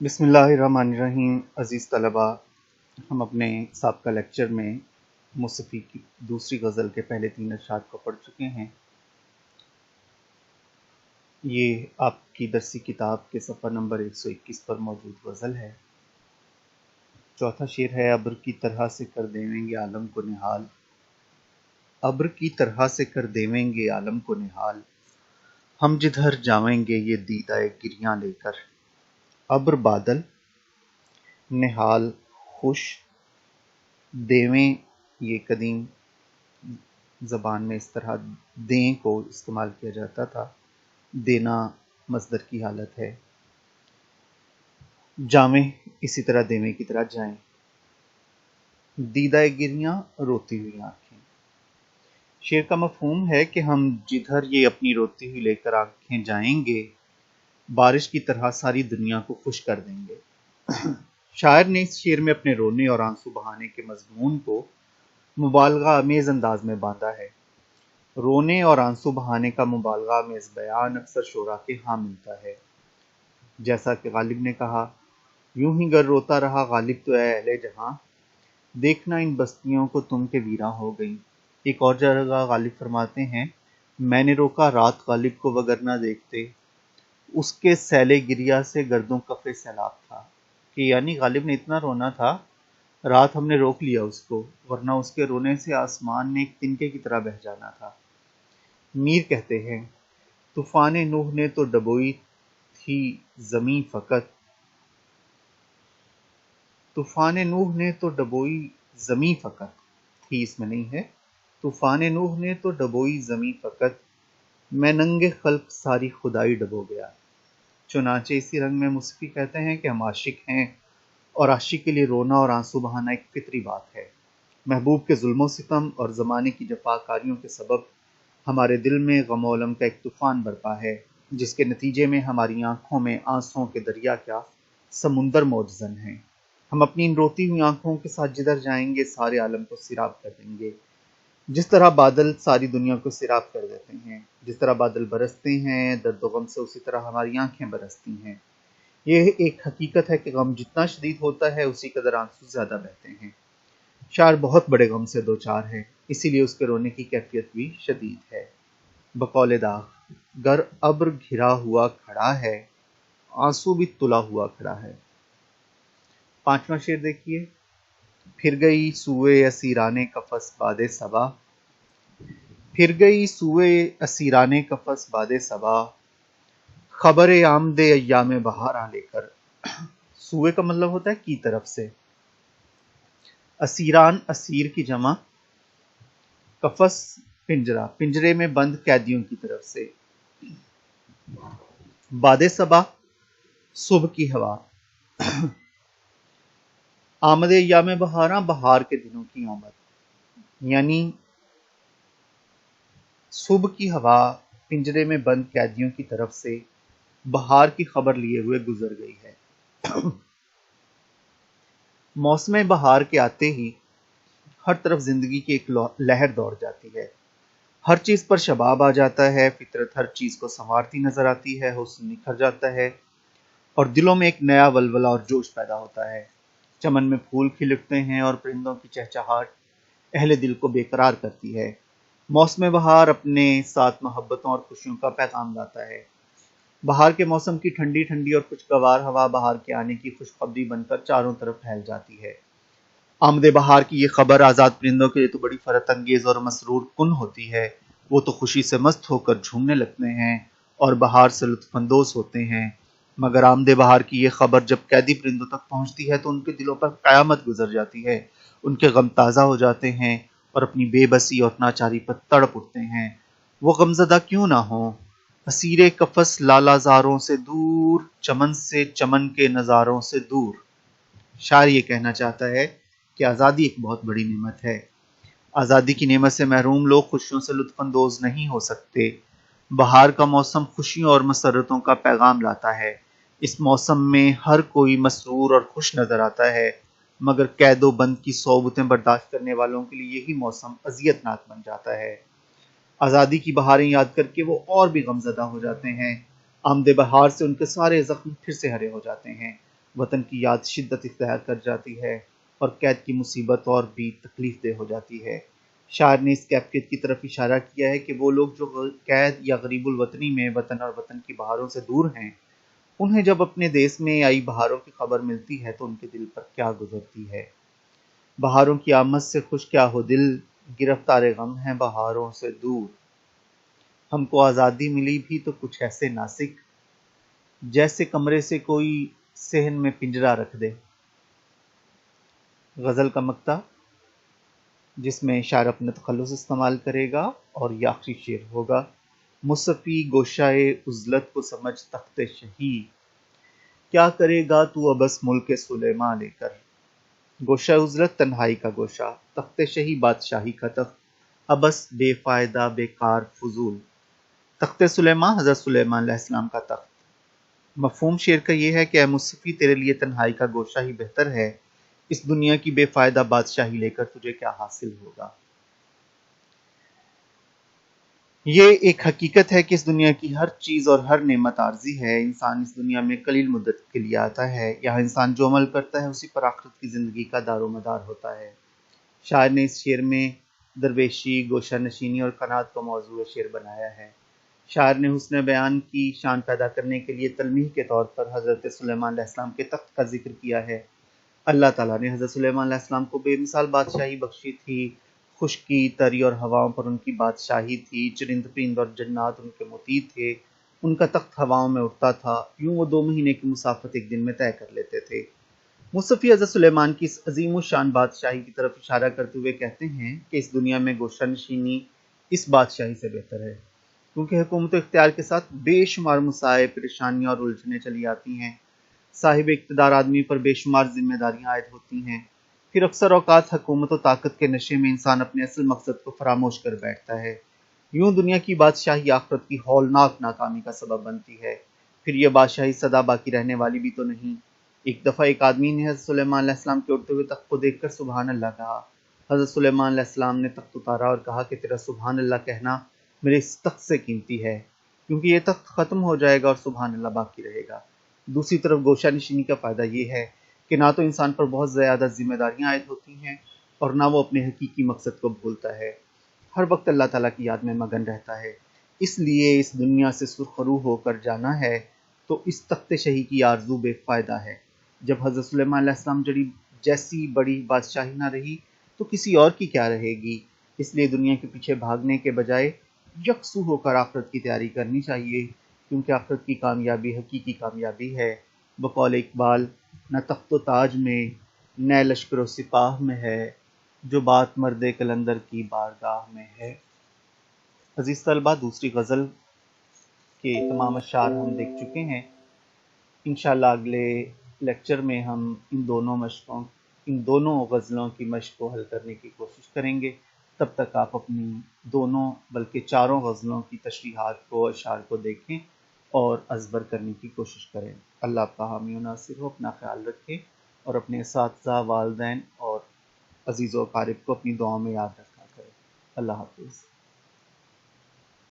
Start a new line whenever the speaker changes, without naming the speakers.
بسم اللہ الرحمن الرحیم۔ عزیز طلبہ، ہم اپنے سابقہ لیکچر میں مصطفی کی دوسری غزل کے پہلے 3 اشعار کو پڑھ چکے ہیں۔ یہ آپ کی درسی کتاب کے صفحہ نمبر 121 پر موجود غزل ہے۔ چوتھا شعر ہے: ابر کی طرح سے کر دیویں گے عالم کو نہال، ابر کی طرح سے کر دیویں گے عالم کو نہال، ہم جدھر جاویں گے یہ دیدہ گریاں لے کر، ابر بادل نہال خوش دیویں، یہ قدیم زبان میں اس طرح دیں کو استعمال کیا جاتا تھا۔ دینا مصدر کی حالت ہے، جاویں اسی طرح دیویں کی طرح جائیں۔ دیدہ گریاں روتی ہوئی آنکھیں، شعر کا مفہوم ہے کہ ہم جدھر یہ اپنی روتی ہوئی لے کر آنکھیں جائیں گے، بارش کی طرح ساری دنیا کو خوش کر دیں گے۔ شاعر نے اس شعر میں اپنے رونے اور آنسو بہانے کے مضمون کو مبالغہ آمیز انداز میں باندھا ہے۔ رونے اور آنسو بہانے کا مبالغہ آمیز بیان اکثر شعراء کے ہاں ملتا ہے، جیسا کہ غالب نے کہا: یوں ہی گر روتا رہا غالب تو اے اہل جہاں، دیکھنا ان بستیوں کو تم کے ویراں ہو گئیں۔ ایک اور جگہ غالب فرماتے ہیں: میں نے روکا رات غالب کو وگرنہ دیکھتے، اس کے سیل گریا سے گردوں کفے سیلاب تھا، کہ یعنی غالب نے اتنا رونا تھا، رات ہم نے روک لیا اس کو، ورنہ اس کے رونے سے آسمان نے ایک تنکے کی طرح بہہ جانا تھا۔ میر کہتے ہیں: طوفان نوح نے تو ڈبوئی تھی زمیں فقط، طوفان نوح نے تو ڈبوئی زمیں فقط، تھی اس میں نہیں ہے، طوفان نوح نے تو ڈبوئی زمیں فقط، میں ننگے خلق ساری خدائی ڈبو گیا۔ چنانچہ اسی رنگ میں مصطفی کہتے ہیں کہ ہم عاشق ہیں، اور عاشق کے لیے رونا اور آنسو بہانا ایک فطری بات ہے۔ محبوب کے ظلم و ستم اور زمانے کی جفاکاریوں کے سبب ہمارے دل میں غم و الم کا ایک طوفان برپا ہے، جس کے نتیجے میں ہماری آنکھوں میں آنسوؤں کے دریا کیا سمندر موجزن ہیں۔ ہم اپنی ان روتی ہوئی آنکھوں کے ساتھ جدھر جائیں گے سارے عالم کو سیراب کر دیں گے، جس طرح بادل ساری دنیا کو سیراب کر دیتے ہیں، جس طرح بادل برستے ہیں درد و غم سے، اسی طرح ہماری آنکھیں برستی ہیں۔ یہ ایک حقیقت ہے کہ غم جتنا شدید ہوتا ہے اسی قدر آنسو زیادہ بہتے ہیں۔ شاعر بہت بڑے غم سے دوچار ہے، اسی لیے اس کے رونے کی کیفیت بھی شدید ہے۔ بقول داغ: گر ابر گھرا ہوا کھڑا ہے، آنسو بھی تلا ہوا کھڑا ہے۔ پانچواں شعر دیکھیے: پھر گئی سوئے اسیران قفس باد صبا، پھر گئی سوئے اسیران قفس باد صبا، خبر آمد ایام بہاراں لے کر۔ سوئے کا مطلب ہوتا ہے کی طرف سے، اسیران اسیر کی جمع، قفس پنجرہ، پنجرے میں بند قیدیوں کی طرف سے، باد صبا صبح کی ہوا، آمد ایام بہاراں بہار کے دنوں کی آمد، یعنی صبح کی ہوا پنجرے میں بند قیدیوں کی طرف سے بہار کی خبر لیے ہوئے گزر گئی ہے۔ موسم بہار کے آتے ہی ہر طرف زندگی کی ایک لہر دوڑ جاتی ہے، ہر چیز پر شباب آ جاتا ہے، فطرت ہر چیز کو سنوارتی نظر آتی ہے، حسن نکھر جاتا ہے، اور دلوں میں ایک نیا ولولہ اور جوش پیدا ہوتا ہے۔ چمن میں پھول کھل اٹھتے ہیں اور پرندوں کی چہچہاہٹ اہل دل کو بے قرار کرتی ہے۔ موسم بہار اپنے ساتھ محبتوں اور خوشیوں کا پیغام لاتا ہے۔ بہار کے موسم کی ٹھنڈی ٹھنڈی اور خوشگوار ہوا بہار کے آنے کی خوشخبری بن کر چاروں طرف پھیل جاتی ہے۔ آمد بہار کی یہ خبر آزاد پرندوں کے لیے تو بڑی فرحت انگیز اور مسرور کن ہوتی ہے۔ وہ تو خوشی سے مست ہو کر جھومنے لگتے ہیں اور بہار سے لطف اندوز ہوتے ہیں، مگر آمد بہار کی یہ خبر جب قیدی پرندوں تک پہنچتی ہے تو ان کے دلوں پر قیامت گزر جاتی ہے، ان کے غم تازہ ہو جاتے ہیں اور اپنی بے بسی اور ناچاری پر تڑپ اٹھتے ہیں۔ وہ غمزدہ کیوں نہ ہوں، اسیر قفس لالا زاروں سے دور، چمن سے چمن کے نظاروں سے دور۔ شاعر یہ کہنا چاہتا ہے کہ آزادی ایک بہت بڑی نعمت ہے۔ آزادی کی نعمت سے محروم لوگ خوشیوں سے لطف اندوز نہیں ہو سکتے۔ بہار کا موسم خوشیوں اور مسرتوں کا پیغام لاتا ہے۔ اس موسم میں ہر کوئی مسرور اور خوش نظر آتا ہے، مگر قید و بند کی صعوبتیں برداشت کرنے والوں کے لیے یہی موسم اذیت ناک بن جاتا ہے۔ آزادی کی بہاریں یاد کر کے وہ اور بھی غمزدہ ہو جاتے ہیں۔ آمد بہار سے ان کے سارے زخم پھر سے ہرے ہو جاتے ہیں۔ وطن کی یاد شدت اختیار کر جاتی ہے اور قید کی مصیبت اور بھی تکلیف دہ ہو جاتی ہے۔ شاعر نے اس کیفیت کی طرف اشارہ کیا ہے کہ وہ لوگ جو قید یا غریب الوطنی میں وطن اور وطن کی بہاروں سے دور ہیں، انہیں جب اپنے دیس میں آئی بہاروں کی خبر ملتی ہے تو ان کے دل پر کیا گزرتی ہے۔ بہاروں کی آمد سے خوش کیا ہو دل، گرفتار غم ہیں بہاروں سے دور۔ ہم کو آزادی ملی بھی تو کچھ ایسے ناسک، جیسے کمرے سے کوئی صحن میں پنجرا رکھ دے۔ غزل کا مقطع جس میں شاعر اپنا تخلص استعمال کرے گا، اور یہ آخری شعر ہوگا: مصفی گوشائے عزلت کو سمجھ تخت شہی، کیا کرے گا تو ابس ملک سلیماں لے کر۔ گوشہ عزلت تنہائی کا گوشہ، تخت شہی بادشاہی کا تخت، ابس بے فائدہ بیکار فضول۔ تخت سلیماں حضرت سلیمان علیہ السلام کا تخت۔ مفہوم شعر کا یہ ہے کہ اے مصفی، تیرے لیے تنہائی کا گوشہ ہی بہتر ہے، اس دنیا کی بے فائدہ بادشاہی لے کر تجھے کیا حاصل ہوگا۔ یہ ایک حقیقت ہے کہ اس دنیا کی ہر چیز اور ہر نعمت عارضی ہے۔ انسان اس دنیا میں قلیل مدت کے لیے آتا ہے، یہاں انسان جو عمل کرتا ہے اسی پر آخرت کی زندگی کا دار و مدار ہوتا ہے۔ شاعر نے اس شعر میں درویشی، گوشہ نشینی اور قناعت کو موضوع شعر بنایا ہے۔ شاعر نے حسن بیان کی شان پیدا کرنے کے لیے تلمیح کے طور پر حضرت سلیمان علیہ السلام کے تخت کا ذکر کیا ہے۔ اللہ تعالیٰ نے حضرت سلیمان علیہ السلام کو بے مثال بادشاہی بخشی تھی۔ خشکی، تری اور ہواؤں پر ان کی بادشاہی تھی، چرند پرند اور جنات ان کے مطیع تھے، ان کا تخت ہواؤں میں اڑتا تھا، یوں وہ 2 مہینے کی مسافت ایک دن میں طے کر لیتے تھے۔ مصطفی حضرت سلیمان کی اس عظیم الشان بادشاہی کی طرف اشارہ کرتے ہوئے کہتے ہیں کہ اس دنیا میں گوشہ نشینی اس بادشاہی سے بہتر ہے، کیونکہ حکومت و اختیار کے ساتھ بے شمار مسائل، پریشانیاں اور الجھنیں چلی آتی ہیں۔ صاحب اقتدار آدمی پر بے شمار ذمہ داریاں عائد ہوتی ہیں، پھر اکثر اوقات حکومت و طاقت کے نشے میں انسان اپنے اصل مقصد کو فراموش کر بیٹھتا ہے۔ یوں دنیا کی بادشاہی آخرت کی ہولناک ناکامی کا سبب بنتی ہے۔ پھر یہ بادشاہی سدا باقی رہنے والی بھی تو نہیں۔ ایک دفعہ ایک آدمی نے حضرت سلیمان علیہ السلام کے اڑتے ہوئے تخت کو دیکھ کر سبحان اللہ کہا۔ حضرت سلیمان علیہ السلام نے تخت اتارا اور کہا کہ تیرا سبحان اللہ کہنا میرے اس تخت سے قیمتی ہے، کیونکہ یہ تخت ختم ہو جائے گا اور سبحان اللہ باقی رہے گا۔ دوسری طرف گوشہ نشینی کا فائدہ یہ ہے کہ نہ تو انسان پر بہت زیادہ ذمہ داریاں عائد ہوتی ہیں اور نہ وہ اپنے حقیقی مقصد کو بھولتا ہے، ہر وقت اللہ تعالیٰ کی یاد میں مگن رہتا ہے۔ اس لیے اس دنیا سے سرخرو ہو کر جانا ہے تو اس تخت شہی کی آرزو بے فائدہ ہے۔ جب حضرت سلیمان علیہ السلام جیسی بڑی بادشاہی نہ رہی تو کسی اور کی کیا رہے گی؟ اس لیے دنیا کے پیچھے بھاگنے کے بجائے یکسو ہو کر آخرت کی تیاری کرنی چاہیے، کیونکہ آخرت کی کامیابی حقیقی کامیابی ہے۔ بقول اقبال، نہ تخت و تاج میں نہ لشکر و سپاہ میں ہے، جو بات مرد قلندر کی بارگاہ میں ہے۔ عزیز طلبہ، دوسری غزل کے تمام اشعار ہم دیکھ چکے ہیں۔ انشاءاللہ اگلے لیکچر میں ہم ان دونوں غزلوں کی مشق کو حل کرنے کی کوشش کریں گے۔ تب تک آپ اپنی دونوں بلکہ چاروں غزلوں کی تشریحات کو، اشعار کو دیکھیں اور ازبر کرنے کی کوشش کریں۔ اللہ آپ کا حامی و ناصر ہو، اپنا خیال رکھیں اور اپنے اساتذہ، والدین اور عزیز و اقارب کو اپنی دعاؤں میں یاد رکھا کریں۔ اللہ حافظ۔